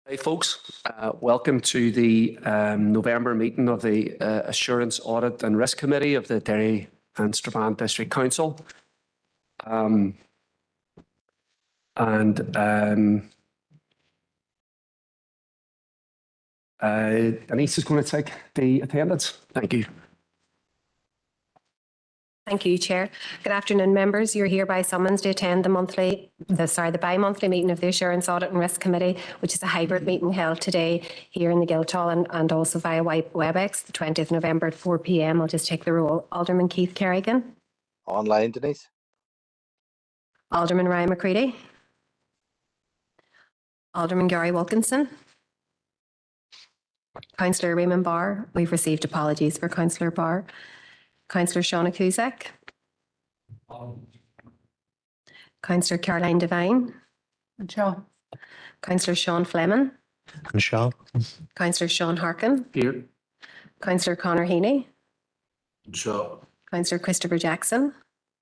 Hey folks, welcome to the November meeting of the Assurance, Audit and Risk Committee of the Derry and Strabane District Council. Denise is going to take the attendance. Thank you. Thank you, Chair. Good afternoon, members. You're hereby summoned to attend the bi-monthly meeting of the Assurance, Audit and Risk Committee, which is a hybrid meeting held today here in the Guildhall and also via WebEx, the 20th November at 4 p.m. I'll just take the roll. Alderman Keith Kerrigan. Online, Denise. Alderman Ryan McCready. Alderman Gary Wilkinson. Councillor Raymond Barr. We've received apologies for Councillor Barr. Councillor Shauna Cusack. Councillor Caroline Devine. And Sean. Councillor Sean Fleming. And Sean. Councillor Sean Harkin. Here. Councillor Conor Heaney. And Sean. Councillor Christopher Jackson.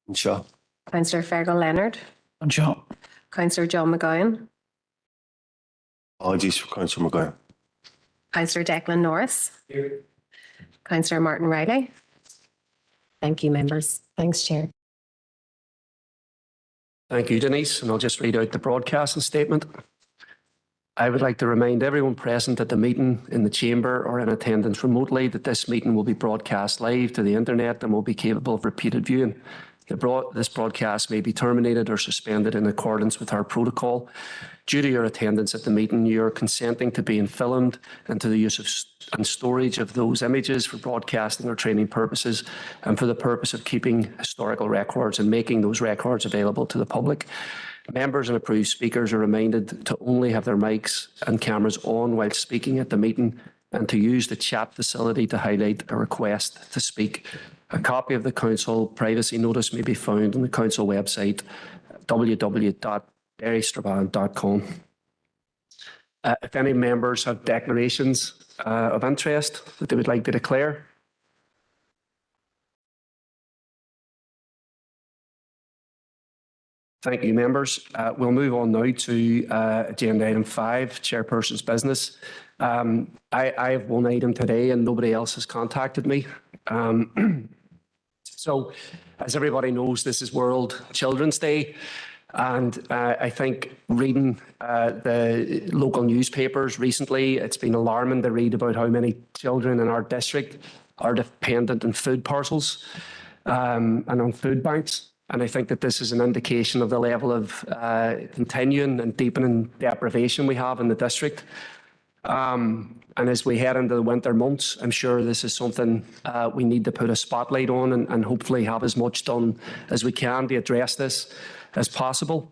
And Sean. Councillor Fergal Leonard. And Sean. Councillor John McGowan. Apologies for Councillor McGowan. Councillor Declan Norris. Here. Councillor Martin Riley. Thank you, members. Thanks, Chair. Thank you, Denise. And I'll just read out the broadcasting statement. I would like to remind everyone present at the meeting in the chamber or in attendance remotely that this meeting will be broadcast live to the internet and will be capable of repeated viewing. This broadcast may be terminated or suspended in accordance with our protocol. Due to your attendance at the meeting, you are consenting to being filmed and to the use of and storage of those images for broadcasting or training purposes and for the purpose of keeping historical records and making those records available to the public. Members and approved speakers are reminded to only have their mics and cameras on while speaking at the meeting and to use the chat facility to highlight a request to speak. A copy of the Council privacy notice may be found on the Council website, www.derrystrabane.com. If any members have declarations of interest that they would like to declare. Thank you, members. We'll move on now to agenda item 5, Chairperson's business. I have one item today and nobody else has contacted me. So, as everybody knows, this is World Children's Day. And I think reading the local newspapers recently, it's been alarming to read about how many children in our district are dependent on food parcels and on food banks. And I think that this is an indication of the level of continuing and deepening deprivation we have in the district. And as we head into the winter months, I'm sure this is something we need to put a spotlight on and hopefully have as much done as we can to address this as possible.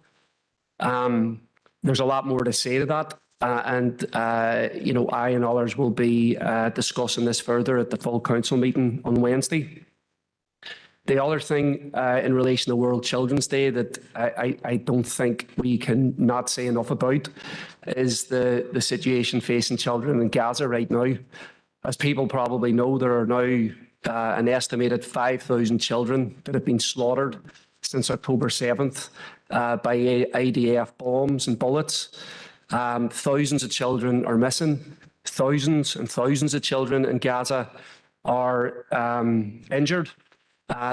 There's a lot more to say to that. You know, I and others will be discussing this further at the full council meeting on Wednesday. The other thing in relation to World Children's Day that I don't think we can not say enough about is the situation facing children in Gaza right now. As people probably know, there are now an estimated 5,000 children that have been slaughtered since October 7th by IDF bombs and bullets. Thousands of children are missing. Thousands and thousands of children in Gaza are injured.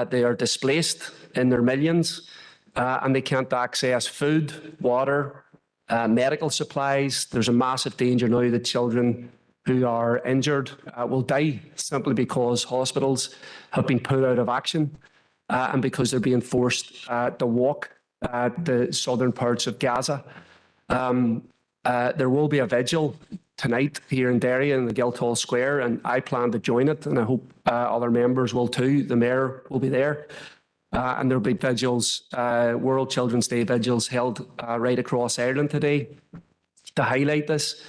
They are displaced in their millions and they can't access food, water, medical supplies. There's a massive danger now that children who are injured will die simply because hospitals have been put out of action and because they're being forced to walk the southern parts of Gaza. There will be a vigil tonight here in Derry in the Guildhall Square, and I plan to join it, and I hope other members will too. The Mayor will be there, and there'll be vigils, World Children's Day vigils held right across Ireland today to highlight this.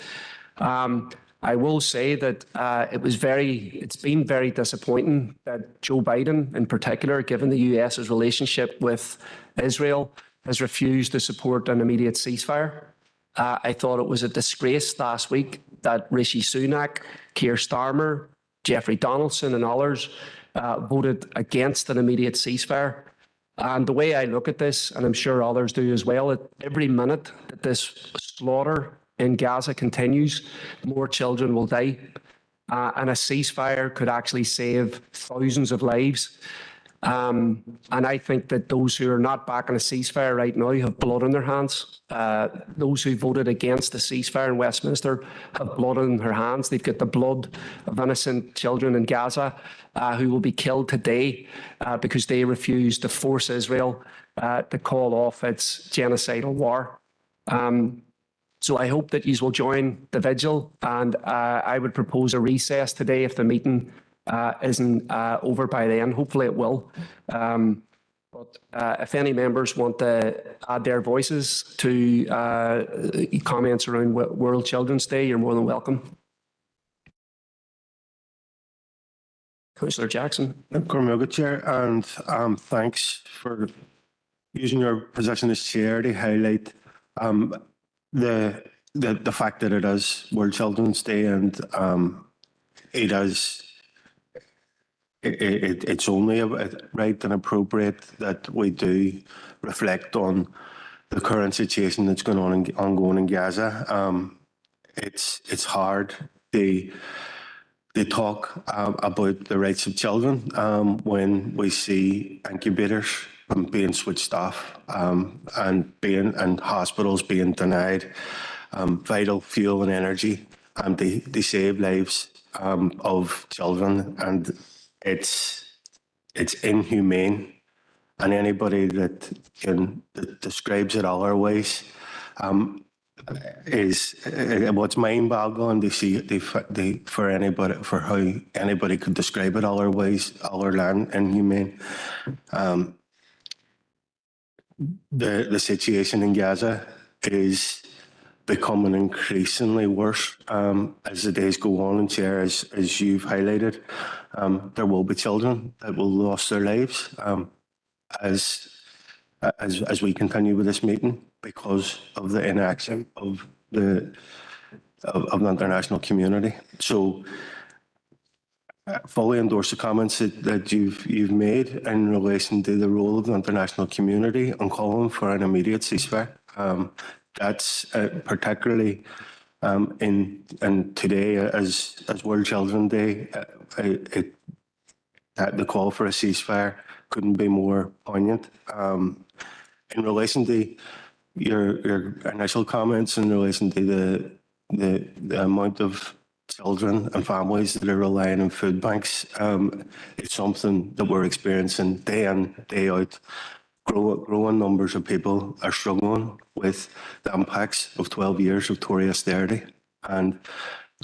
I will say that it's been very disappointing that Joe Biden, in particular, given the US's relationship with Israel, has refused to support an immediate ceasefire. I thought it was a disgrace last week that Rishi Sunak, Keir Starmer, Jeffrey Donaldson and others voted against an immediate ceasefire. And the way I look at this, and I'm sure others do as well, every minute that this slaughter in Gaza continues, more children will die. And a ceasefire could actually save thousands of lives. And I think that those who are not backing a ceasefire right now have blood on their hands. Those who voted against the ceasefire in Westminster have blood on their hands. They've got the blood of innocent children in Gaza who will be killed today because they refused to force Israel to call off its genocidal war. So I hope that you will join the vigil, and I would propose a recess today if the meeting isn't over by then. Hopefully it will. But if any members want to add their voices to comments around World Children's Day, you're more than welcome. Councillor Jackson. Cormail, Chair, and thanks for using your position as chair to highlight the fact that it is World Children's Day, and it's only right and appropriate that we do reflect on the current situation that's ongoing in Gaza. It's hard to talk about the rights of children when we see incubators being switched off and hospitals being denied vital fuel and energy to save lives of children, and it's inhumane. And anybody that describes it otherwise is what's mind-boggling to see for how anybody could describe it otherwise other than inhumane. The situation in Gaza is becoming increasingly worse as the days go on, and Chair, as you've highlighted, there will be children that will lose their lives as we continue with this meeting because of the inaction of the international community. So fully endorse the comments that you've made in relation to the role of the international community on calling for an immediate ceasefire. That's particularly in today as World Children's Day, the call for a ceasefire couldn't be more poignant. In relation to your initial comments in relation to the amount of children and families that are relying on food banks, it's something that we're experiencing day in, day out. Growing numbers of people are struggling with the impacts of 12 years of Tory austerity, and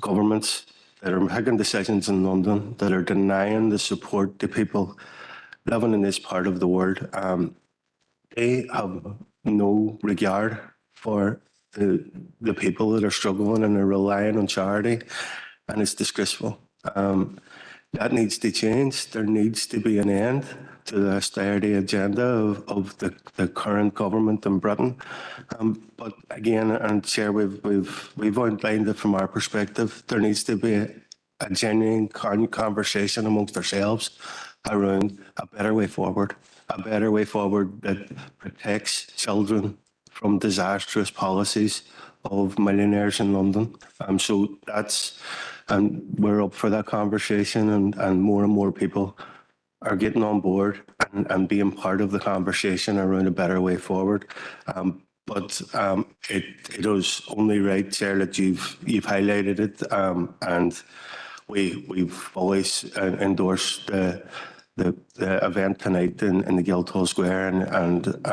governments that are making decisions in London that are denying the support to people living in this part of the world. They have no regard for the people that are struggling and are relying on charity, and it's disgraceful. That needs to change. There needs to be an end to the austerity agenda of the current government in Britain. But again, and Chair, we've outlined it from our perspective. There needs to be a genuine conversation amongst ourselves around a better way forward that protects children from disastrous policies of millionaires in London. So that's, and we're up for that conversation, and more people are getting on board and being part of the conversation around a better way forward. But it is only right, Chair, that you've highlighted it, and we've always endorsed the event tonight in the Guildhall Square, and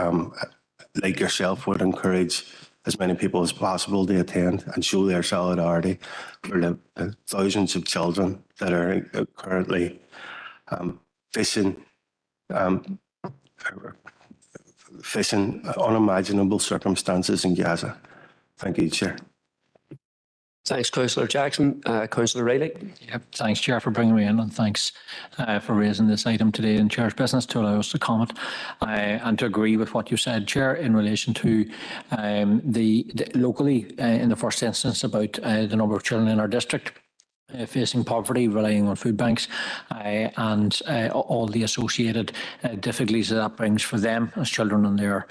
like yourself, would encourage as many people as possible to attend and show their solidarity for the thousands of children that are currently facing unimaginable circumstances in Gaza. Thank you, Chair. Thanks, Councillor Jackson. Councillor Riley. Yep. Thanks, Chair, for bringing me in, and thanks for raising this item today in Chair's business to allow us to comment and to agree with what you said, Chair, in relation to the locally, in the first instance, about the number of children in our district. facing poverty, relying on food banks, and all the associated difficulties that brings for them as children and their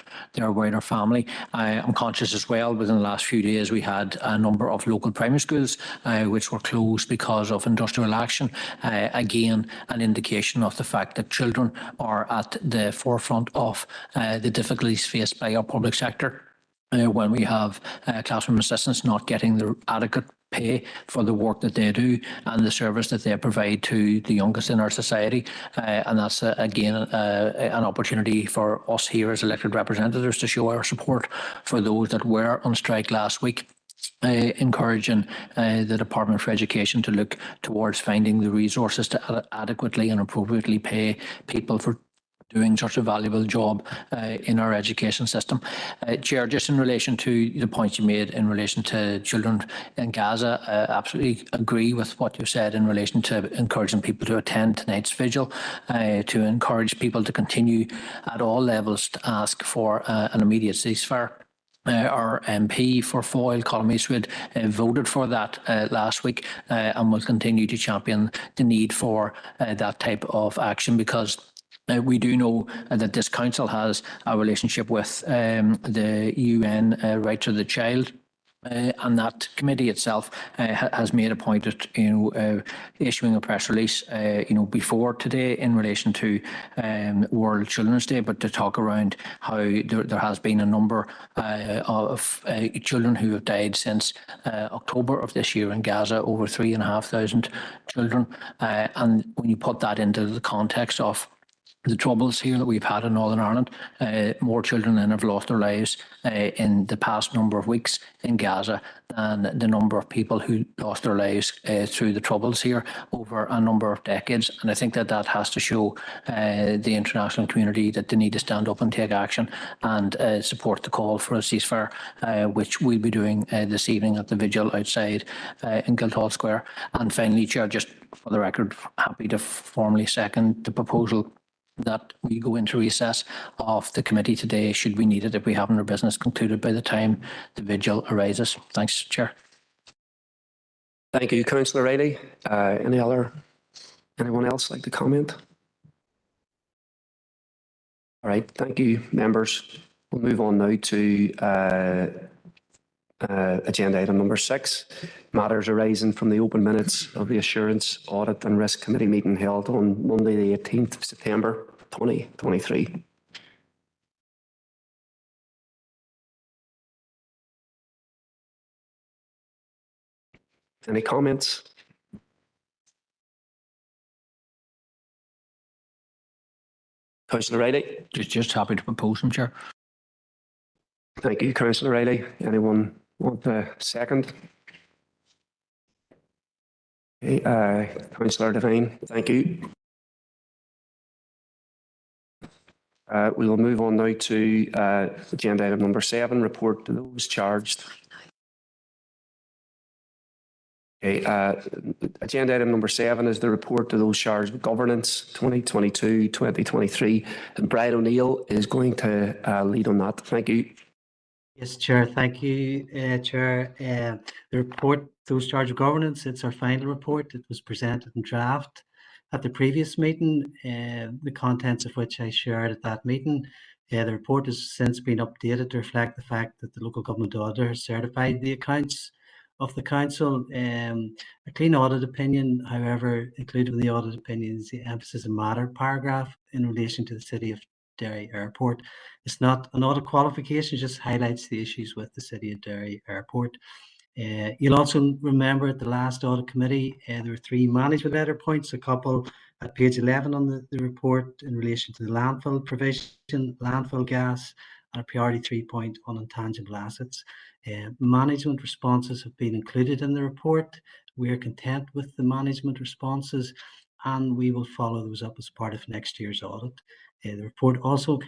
wider family. I'm conscious as well, within the last few days we had a number of local primary schools which were closed because of industrial action. Again, an indication of the fact that children are at the forefront of the difficulties faced by our public sector. When we have classroom assistants not getting the adequate pay for the work that they do and the service that they provide to the youngest in our society. And that's, again, an opportunity for us here as elected representatives to show our support for those that were on strike last week. Encouraging the Department for Education to look towards finding the resources to adequately and appropriately pay people for doing such a valuable job in our education system. Chair, just in relation to the points you made in relation to children in Gaza, I absolutely agree with what you said in relation to encouraging people to attend tonight's vigil, to encourage people to continue at all levels to ask for an immediate ceasefire. Our MP for Foyle, Colm Eastwood, voted for that last week and will continue to champion the need for that type of action, because we do know that this council has a relationship with the UN Rights of the Child. And that committee itself has made a point of issuing a press release before today in relation to World Children's Day, but to talk around how there has been a number of children who have died since October of this year in Gaza, over 3,500 children. And when you put that into the context of the troubles here that we've had in Northern Ireland, more children then have lost their lives in the past number of weeks in Gaza than the number of people who lost their lives through the troubles here over a number of decades. And I think that that has to show the international community that they need to stand up and take action and support the call for a ceasefire, which we'll be doing this evening at the vigil outside in Guildhall Square. And finally, Chair, just for the record, happy to formally second the proposal that we go into recess of the committee today, should we need it, if we haven't our business concluded by the time the vigil arises. Thanks, Chair. Thank you, Councillor Riley. Anyone else like to comment? All right, thank you, members. We'll move on now to agenda item number 6, matters arising from the open minutes of the Assurance, Audit and Risk Committee meeting held on Monday the 18th of September 2023. Any comments? Councillor Riley? Just happy to propose them, Chair. Thank you, Councillor Riley. Anyone want a second? Okay, Councillor Devine, thank you. We will move on now to agenda item number 7, report to those charged. Okay, agenda item number 7 is the report to those charged with governance 2022-2023, and Brian O'Neill is going to lead on that. Thank you. Yes, Chair. Thank you, Chair. The report, those charged with governance, it's our final report. It was presented in draft at the previous meeting, the contents of which I shared at that meeting. The report has since been updated to reflect the fact that the local government auditor has certified the accounts of the council. A clean audit opinion, however, included in the audit opinion is the emphasis and matter paragraph in relation to the City of Derry Airport. It's not an audit qualification, it just highlights the issues with the City of Derry Airport. You'll also remember at the last audit committee, there were 3 management letter points, a couple at page 11 on the report in relation to the landfill provision, landfill gas, and a priority 3 point on intangible assets. Management responses have been included in the report. We are content with the management responses and we will follow those up as part of next year's audit. The report also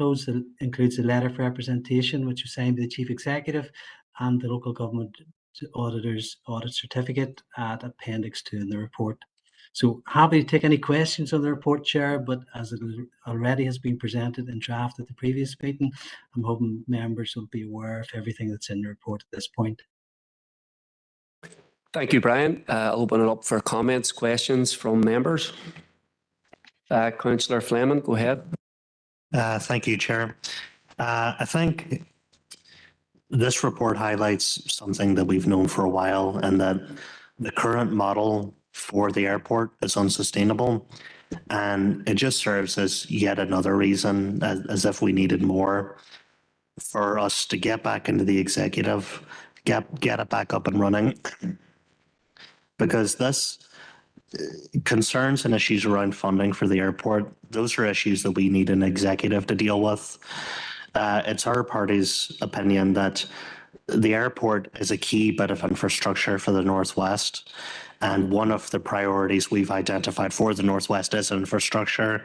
includes a letter of representation which was signed by the Chief Executive and the local government auditor's audit certificate at Appendix 2 in the report. So happy to take any questions on the report, Chair, but as it already has been presented in draft at the previous meeting, I'm hoping members will be aware of everything that's in the report at this point. Thank you, Brian. I'll open it up for comments, questions from members. Councillor Fleming, go ahead. Thank you, Chair. I think this report highlights something that we've known for a while, and that the current model for the airport is unsustainable. And it just serves as yet another reason, as if we needed more, for us to get back into the executive, get it back up and running. Because this concerns and issues around funding for the airport, those are issues that we need an executive to deal with. It's our party's opinion that the airport is a key bit of infrastructure for the Northwest. And one of the priorities we've identified for the Northwest is infrastructure.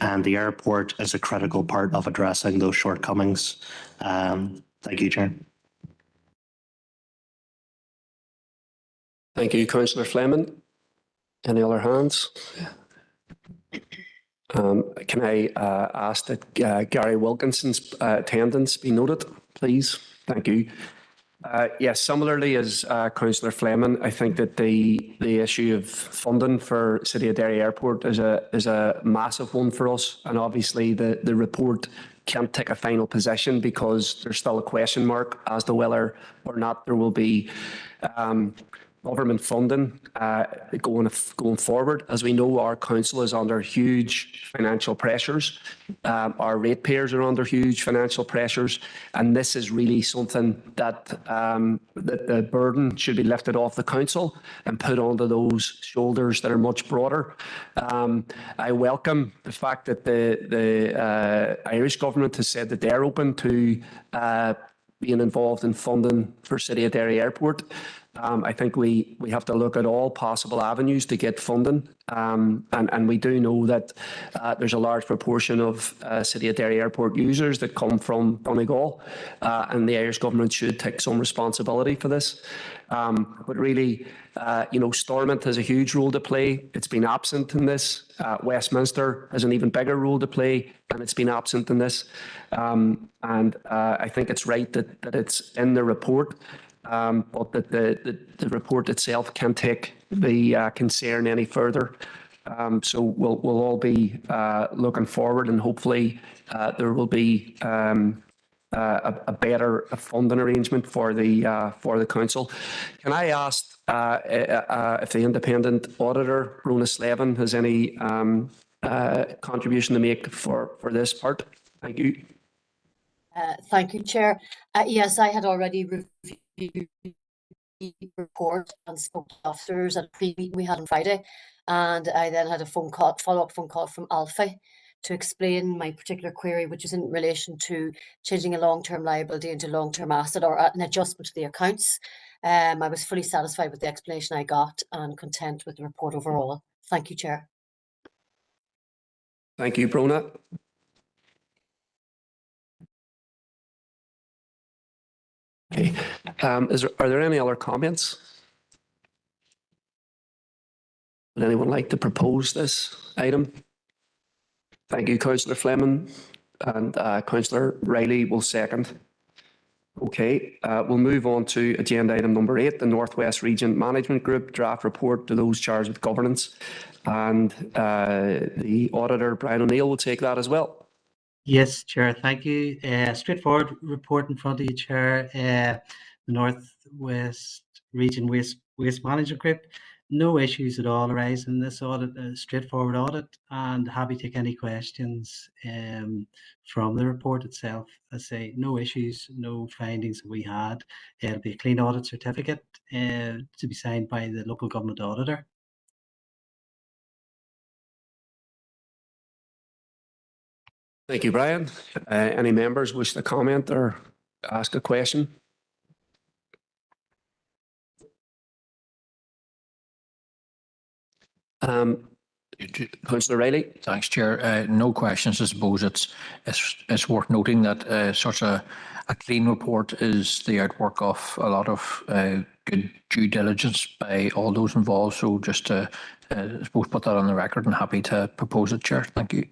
And the airport is a critical part of addressing those shortcomings. Thank you, Chair. Thank you, Councillor Fleming. Any other hands? Can I ask that Gary Wilkinson's attendance be noted, please? Thank you. Yes, similarly as Councillor Fleming, I think that the issue of funding for City of Derry Airport is a massive one for us, and obviously the report can't take a final position because there's still a question mark as to whether or not there will be government funding going forward. As we know, our council is under huge financial pressures. Our ratepayers are under huge financial pressures, and this is really something that the burden should be lifted off the council and put onto those shoulders that are much broader. I welcome the fact that the Irish government has said that they're open to being involved in funding for City of Derry Airport. I think we have to look at all possible avenues to get funding, and we do know that there's a large proportion of City of Derry Airport users that come from Donegal, and the Irish government should take some responsibility for this. But really, Stormont has a huge role to play. It's been absent in this. Westminster has an even bigger role to play, and it's been absent in this. And I think it's right that it's in the report. But that the report itself can't take the concern any further. So we'll all be looking forward, and hopefully there will be a better funding arrangement for the council. Can I ask if the independent auditor, Rona Slevin, has any contribution to make for this part? Thank you. Thank you, Chair. Yes, I had already reviewed the report and spoke to officers at a pre-meeting we had on Friday, and I then had a follow-up phone call from Alfie to explain my particular query, which is in relation to changing a long-term liability into long-term asset, or an adjustment to the accounts. I was fully satisfied with the explanation I got and content with the report overall. Thank you, Chair. Thank you, Brona. Okay. Are there any other comments? Would anyone like to propose this item? Thank you, Councillor Fleming, and Councillor Riley will second. Okay, we'll move on to agenda item number 8, the Northwest Region Management Group draft report to those charged with governance. And the auditor, Brian O'Neill, will take that as well. Yes, Chair, thank you. Straightforward report in front of you, Chair. The Northwest Region Waste Management Group. No issues at all arise in this audit, a straightforward audit, and happy to take any questions from the report itself. I say no issues, no findings that we had. It'll be a clean audit certificate to be signed by the local government auditor. Thank you, Brian. Any members wish to comment or ask a question? Councillor Riley. Thanks, Chair. No questions. I suppose it's worth noting that such a clean report is the outwork of a lot of good due diligence by all those involved. So just to I suppose put that on the record, and happy to propose it, Chair. Thank you.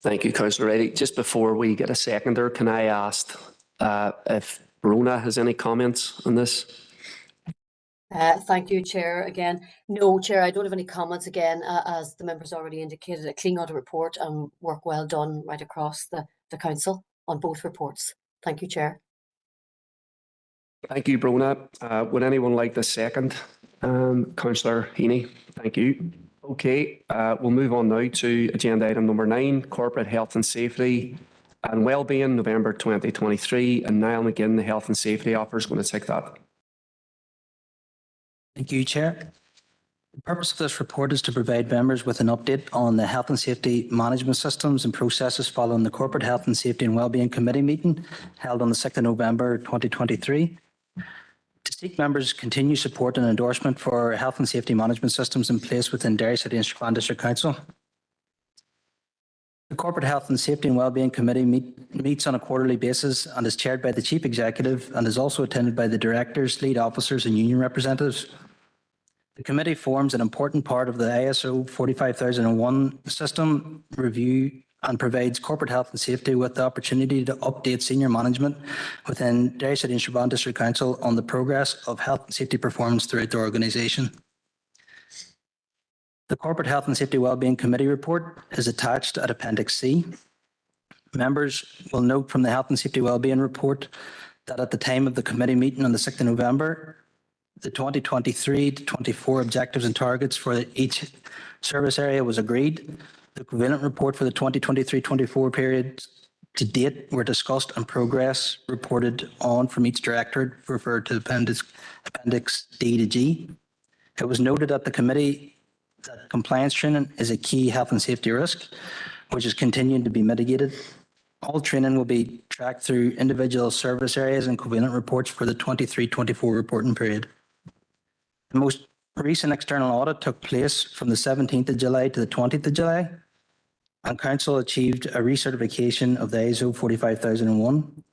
Thank you, Councillor Riley. Just before we get a seconder, can I ask if Brona has any comments on this? Thank you, Chair. Again, no, Chair, I don't have any comments again, as the members already indicated, a clean audit report and work well done right across the council on both reports. Thank you, Chair. Thank you, Brona. Would anyone like the second? Councillor Heaney, thank you. Okay, we'll move on now to agenda item number 9, corporate health and safety and wellbeing, November 2023. And Niall McGinn, the health and safety officer, is going to take that. Thank you, Chair. The purpose of this report is to provide members with an update on the health and safety management systems and processes following the Corporate Health and Safety and Wellbeing Committee meeting held on the 6th of November 2023. To seek members' continued support and endorsement for health and safety management systems in place within Derry City and Strabane District Council. The Corporate Health and Safety and Wellbeing Committee meets on a quarterly basis and is chaired by the Chief Executive and is also attended by the directors, lead officers and union representatives. The committee forms an important part of the ISO 45001 system review and provides corporate health and safety with the opportunity to update senior management within Derry City and Strabane District Council on the progress of health and safety performance throughout the organisation. The Corporate Health and Safety Wellbeing Committee report is attached at Appendix C. Members will note from the Health and Safety Wellbeing report that at the time of the committee meeting on the 6th of November, the 2023 to 24 objectives and targets for each service area was agreed. The equivalent report for the 2023-24 period to date were discussed and progress reported on from each directorate referred to Appendix D to G. It was noted at the committee that compliance training is a key health and safety risk, which is continuing to be mitigated. All training will be tracked through individual service areas and equivalent reports for the 23-24 reporting period. The most recent external audit took place from the 17th of July to the 20th of July, and Council achieved a recertification of the ISO 45001.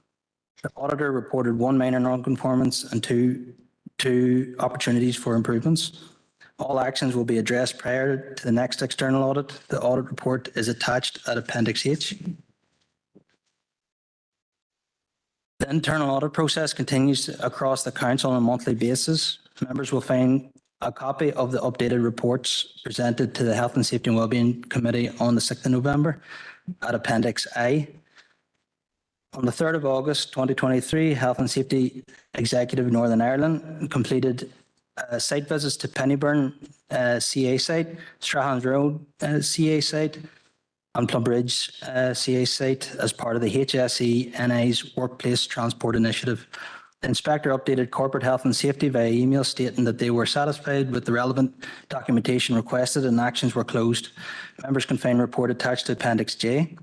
The auditor reported 1 minor non-conformance and two opportunities for improvements. All actions will be addressed prior to the next external audit. The audit report is attached at Appendix H. The internal audit process continues across the Council on a monthly basis. Members will find a copy of the updated reports presented to the Health and Safety and Wellbeing Committee on the 6th of November at Appendix I. On the 3rd of August 2023, Health and Safety Executive Northern Ireland completed site visits to Pennyburn CA site, Strahans Road CA site, and Plumbridge CA site as part of the HSE NI's Workplace Transport Initiative. The inspector updated corporate health and safety via email stating that they were satisfied with the relevant documentation requested and actions were closed. Members can find report attached to Appendix J.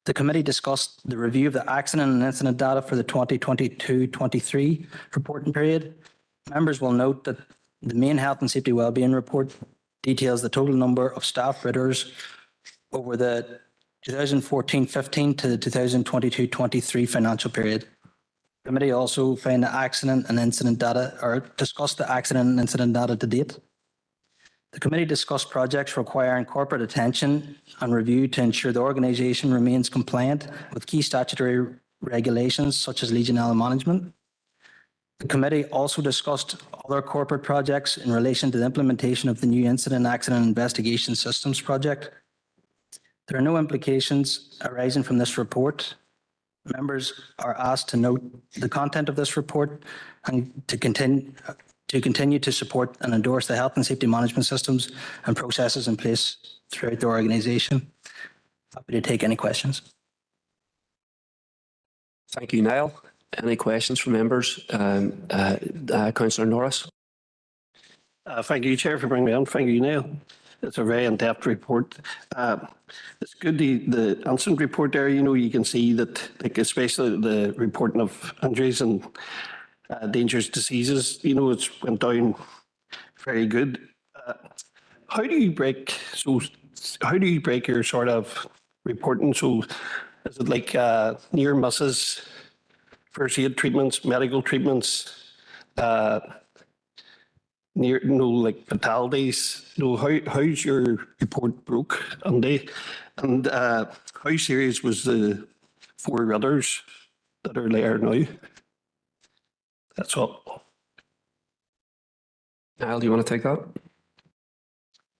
The committee discussed the review of the accident and incident data for the 2022-23 reporting period. Members will note that the main health and safety wellbeing report details the total number of staff ridders over the 2014-15 to the 2022-23 financial period. The committee also found the accident and incident data, or discussed the accident and incident data to date. The committee discussed projects requiring corporate attention and review to ensure the organisation remains compliant with key statutory regulations such as Legionella management. The committee also discussed other corporate projects in relation to the implementation of the new Incident Accident Investigation Systems project. There are no implications arising from this report. Members are asked to note the content of this report and to continue to support and endorse the health and safety management systems and processes in place throughout the organisation. Happy to take any questions. Thank you, Niall. Any questions from members? Councillor Norris. Thank you, Chair, for bringing me on. Thank you, Niall. It's a very in-depth report. It's good, the incident report there, you can see that, like, especially the reporting of injuries and dangerous diseases, it's went down very good. How do you break your sort of reporting? So is it like near misses, first aid treatments, medical treatments, like fatalities? How's your report broke, Andy? And how serious was the 4 ridders that are there now? That's all. Niall, do you want to take that?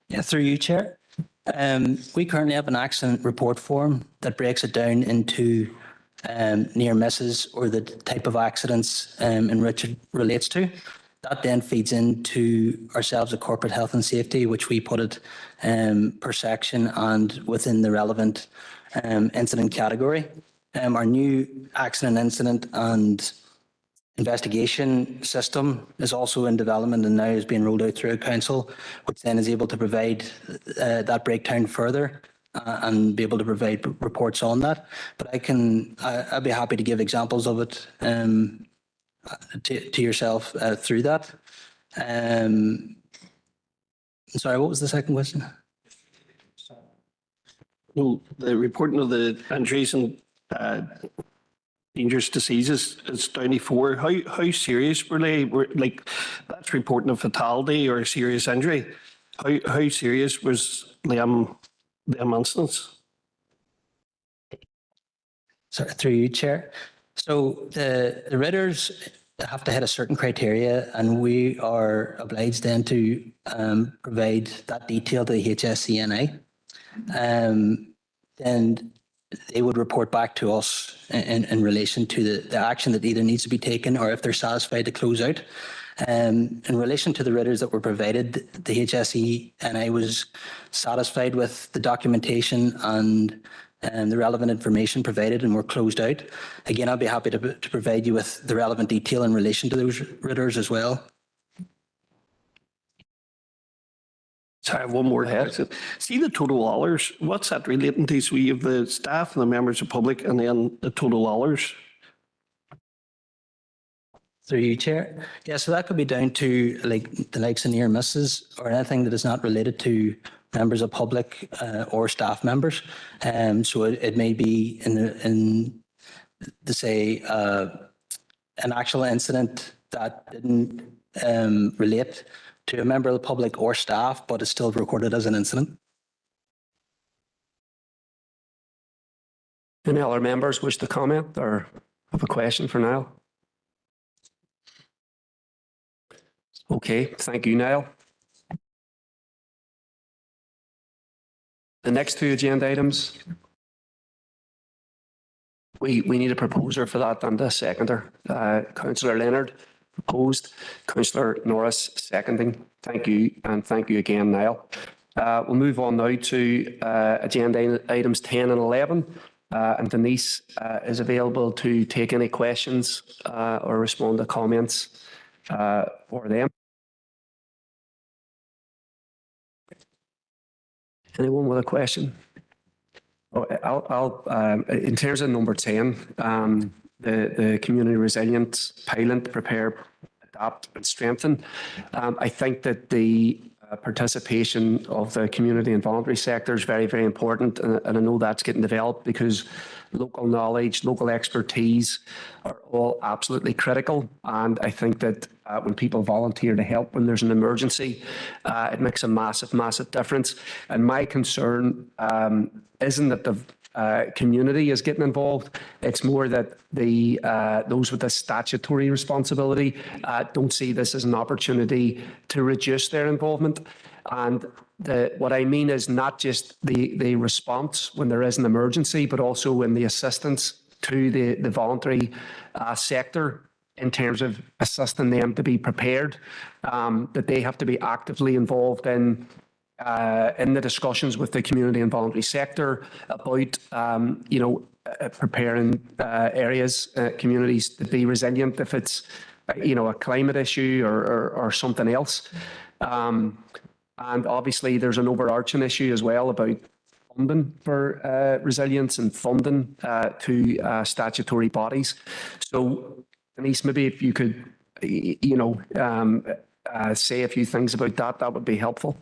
Yeah, through you, Chair. We currently have an accident report form that breaks it down into near misses or the type of accidents in which it relates to. That then feeds into ourselves at corporate health and safety, which we put it per section and within the relevant incident category. Our new accident incident and investigation system is also in development and now is being rolled out through a council, which then is able to provide that breakdown further and be able to provide reports on that. But I'd be happy to give examples of it to yourself through that. Sorry, what was the second question? No, the reporting of the injuries and dangerous diseases is down to 4. How serious were they? Like, that's reporting a fatality or a serious injury. How serious was them incidents? Sorry, through you, Chair. So the Ritters have to hit a certain criteria, and we are obliged then to provide that detail to the HSCNA. Then they would report back to us in relation to the action that either needs to be taken or if they're satisfied to close out. In relation to the Ritters that were provided, the HSCNA was satisfied with the documentation and the relevant information provided and were closed out. Again, I'll be happy to provide you with the relevant detail in relation to those Ritters as well. So I have one more question. See the total hours, what's that relating to? So we have the staff and the members of the public and then the total hours. Through you, Chair. Yeah, so that could be down to like the likes of near misses or anything that is not related to members of public or staff members. So it may be in say an actual incident that didn't relate to a member of the public or staff, but it's still recorded as an incident. Any other members wish to comment or have a question for Niall? Okay, thank you, Niall. The next 2 agenda items. We need a proposer for that and a seconder. Councillor Leonard proposed, Councillor Norris seconding. Thank you, and thank you again, Niall. We'll move on now to agenda items 10 and 11. And Denise is available to take any questions or respond to comments for them. Anyone with a question? Oh, in terms of number 10, the community resilience pilot, prepare, adapt and strengthen. I think that the participation of the community and voluntary sector is very, very important. And I know that's getting developed because local knowledge, local expertise are all absolutely critical. And I think that when people volunteer to help when there's an emergency, it makes a massive, massive difference. And my concern isn't that the community is getting involved. It's more that the those with the statutory responsibility don't see this as an opportunity to reduce their involvement. And what I mean is not just the response when there is an emergency, but also in the assistance to the voluntary sector in terms of assisting them to be prepared, that they have to be actively involved in the discussions with the community and voluntary sector about, preparing areas, communities to be resilient if it's, a climate issue or something else. And obviously there's an overarching issue as well about funding for resilience and funding to statutory bodies. So Denise, maybe if you could, say a few things about that, that would be helpful.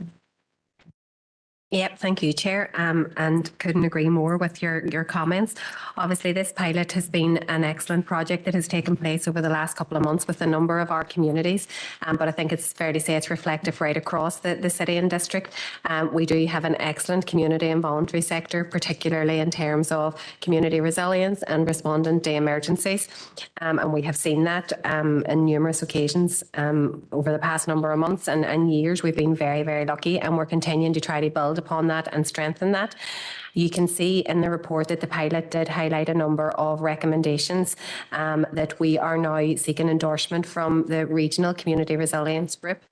Yep, thank you, Chair, and couldn't agree more with your comments. Obviously, this pilot has been an excellent project that has taken place over the last couple of months with a number of our communities, but I think it's fair to say it's reflective right across the city and district. We do have an excellent community and voluntary sector, particularly in terms of community resilience and responding to emergencies, and we have seen that in numerous occasions over the past number of months and years. We've been very, very lucky, and we're continuing to try to build upon that and strengthen that. You can see in the report that the pilot did highlight a number of recommendations that we are now seeking endorsement from the Regional Community Resilience Group.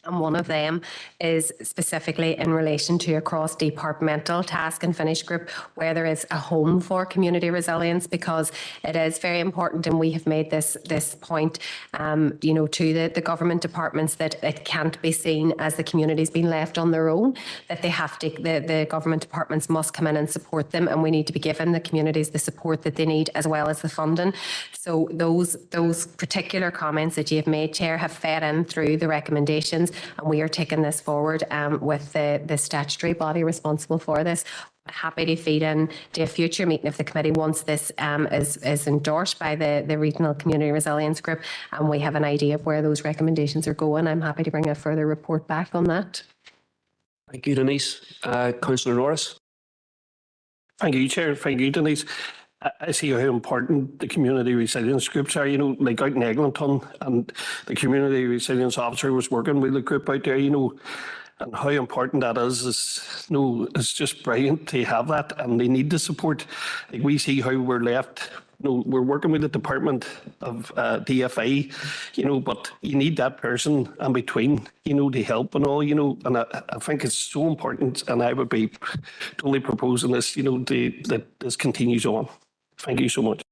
And one of them is specifically in relation to a cross-departmental task and finish group where there is a home for community resilience, because it is very important, and we have made this point, to the government departments, that it can't be seen as the community's been left on their own, that they have to, the government departments must come in and support them, and we need to be giving the communities the support that they need as well as the funding. So those particular comments that you have made, Chair, have fed in through the recommendations, and we are taking this forward with the statutory body responsible for this. Happy to feed in to a future meeting if the committee wants this is endorsed by the Regional Community Resilience Group, and we have an idea of where those recommendations are going. I'm happy to bring a further report back on that. Thank you, Denise. Councillor Norris. Thank you, Chair. Thank you, Denise. I see how important the community resilience groups are, like out in Eglinton, and the community resilience officer was working with the group out there, and how important that is it's just brilliant to have that, and they need the support. Like, we see how we're left, we're working with the Department of DFA, but you need that person in between, to help and all, and I think it's so important, and I would be totally proposing this, that this continues on. Thank you so much.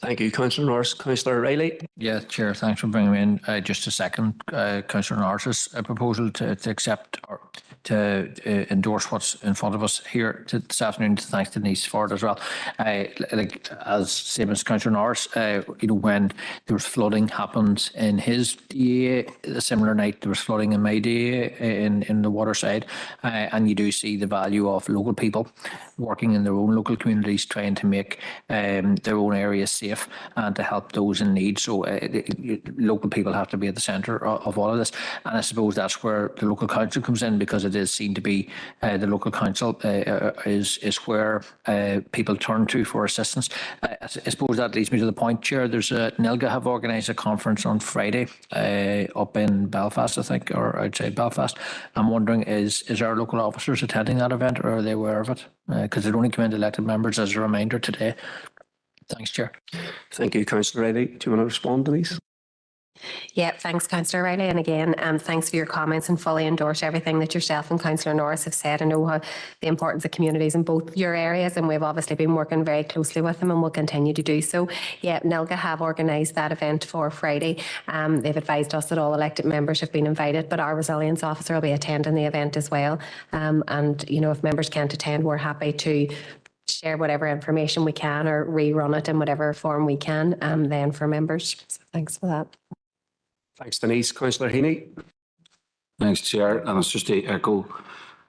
Thank you, Councillor Norris. Councillor Riley. Yeah, Chair, thanks for bringing me in. Just a second, Councillor Norris's proposal to accept or to endorse what's in front of us here this afternoon. Thanks to Denise for it as well. As same as Councillor Norris, when there was flooding happened in his DA, a similar night there was flooding in my DA in the waterside, and you do see the value of local people working in their own local communities, trying to make their own areas safe and to help those in need. So local people have to be at the centre of all of this, and I suppose that's where the local council comes in, because it is seen to be the local council is where people turn to for assistance. I suppose that leads me to the point, Chair. There's NILGA have organised a conference on Friday up in Belfast, I think, or outside Belfast. I'm wondering, is our local officers attending that event, or are they aware of it? Because it only came into elected members as a reminder today. Thanks, Chair. Thank you, Councillor Riley. Do you want to respond, Denise? Yeah, thanks, Councillor Riley. And again, thanks for your comments, and fully endorse everything that yourself and Councillor Norris have said. I know how the importance of communities in both your areas, and we've obviously been working very closely with them and will continue to do so. Yeah, NILGA have organised that event for Friday. They've advised us that all elected members have been invited, but our resilience officer will be attending the event as well. And, if members can't attend, we're happy to share whatever information we can or rerun it in whatever form we can then for members. So thanks for that. Thanks, Denise. Councillor Heaney. Thanks, Chair. And it's just to echo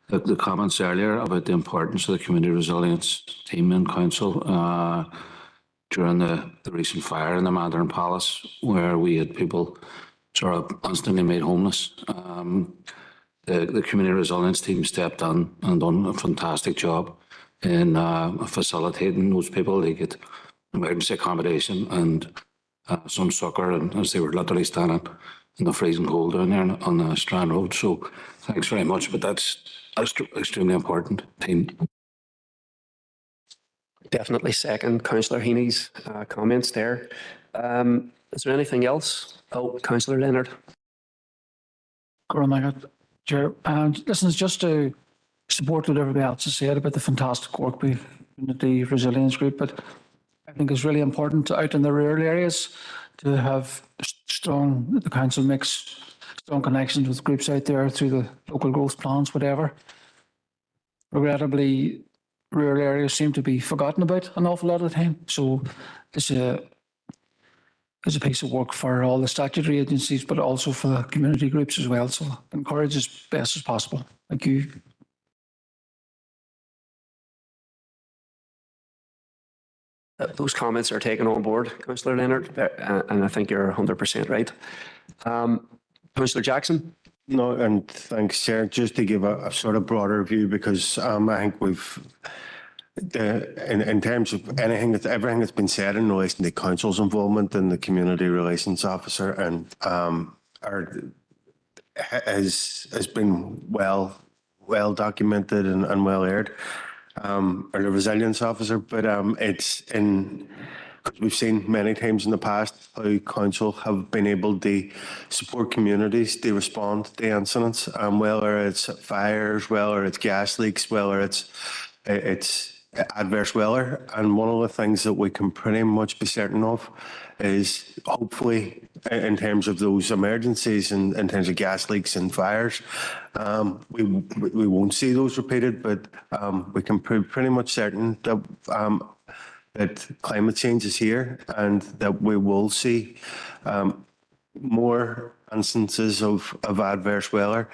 the comments earlier about the importance of the community resilience team in council during the recent fire in the Mandarin Palace, where we had people sort of instantly made homeless. The community resilience team stepped in and done a fantastic job in facilitating those people. They get emergency accommodation and some succour, and as they were literally standing in the freezing cold down there on the Strand Road. So thanks very much, but that's extremely important team. Definitely second Councillor Heaney's comments there. Is there anything else? Oh, Councillor Leonard. Chair, and listen, it's just to support what everybody else has said about the fantastic work we've in the resilience group, but I think it's really important out in the rural areas to have the council makes strong connections with groups out there through the local growth plans, whatever. Regrettably, rural areas seem to be forgotten about an awful lot of the time. So it's is a piece of work for all the statutory agencies, but also for the community groups as well. So encourage as best as possible. Thank you. Those comments are taken on board, Councillor Leonard, and I think you're 100% right. Councillor Jackson? No, and thanks, Chair. Just to give a sort of broader view, because I think we've, in terms of everything that's been said in relation to council's involvement in the community relations officer, and has been well documented and well aired, or the resilience officer, but it's in. We've seen many times in the past how council have been able to support communities to respond to incidents, whether it's fires, whether it's gas leaks, whether it's adverse weather. And one of the things that we can pretty much be certain of is, hopefully, in terms of those emergencies and in terms of gas leaks and fires, we won't see those repeated, but we can be pretty much certain that that climate change is here and that we will see more instances of adverse weather.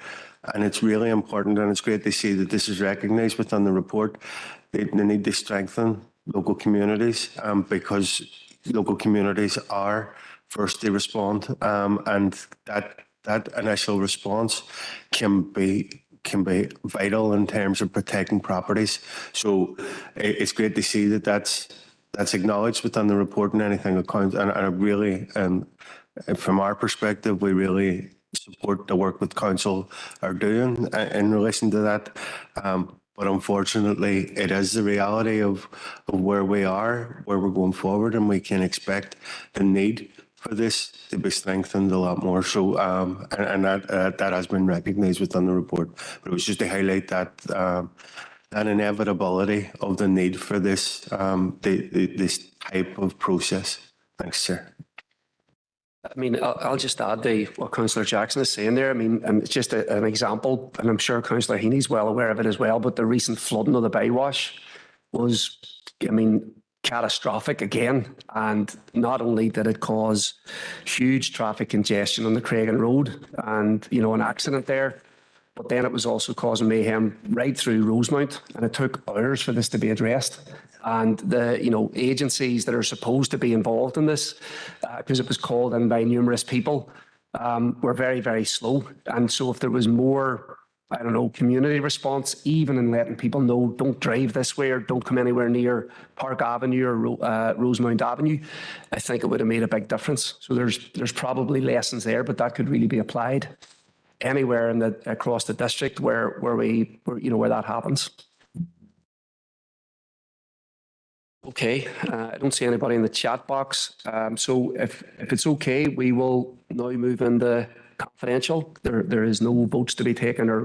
And it's really important, and it's great to see that this is recognised within the report. They need to strengthen local communities because local communities are first to respond, and that initial response can be vital in terms of protecting properties. So it's great to see that that's acknowledged within the report, and anything that counts. And I really, from our perspective, we really support the work that council are doing in relation to that. But unfortunately, it is the reality of where we are, where we're going forward, and we can expect the need for this to be strengthened a lot more. So, and that has been recognised within the report. But it was just to highlight that that inevitability of the need for this this type of process. Thanks, Chair. I mean, I'll just add to what Councillor Jackson is saying there. I mean, and it's just an example, and I'm sure Councillor Heaney's well aware of it as well, but the recent flooding of the Bywash was, I mean, catastrophic again. And not only did it cause huge traffic congestion on the Craigan Road and, you know, an accident there, but then it was also causing mayhem right through Rosemount, and it took hours for this to be addressed. And the, you know, agencies that are supposed to be involved in this, because it was called in by numerous people, were very, very slow. And so if there was more, I don't know, community response, even in letting people know, don't drive this way or don't come anywhere near Park Avenue or Rosemount Avenue, I think it would have made a big difference. So there's probably lessons there, but that could really be applied anywhere in across the district where that happens. Okay, I don't see anybody in the chat box. So if it's okay, we will now move into confidential. There is no votes to be taken or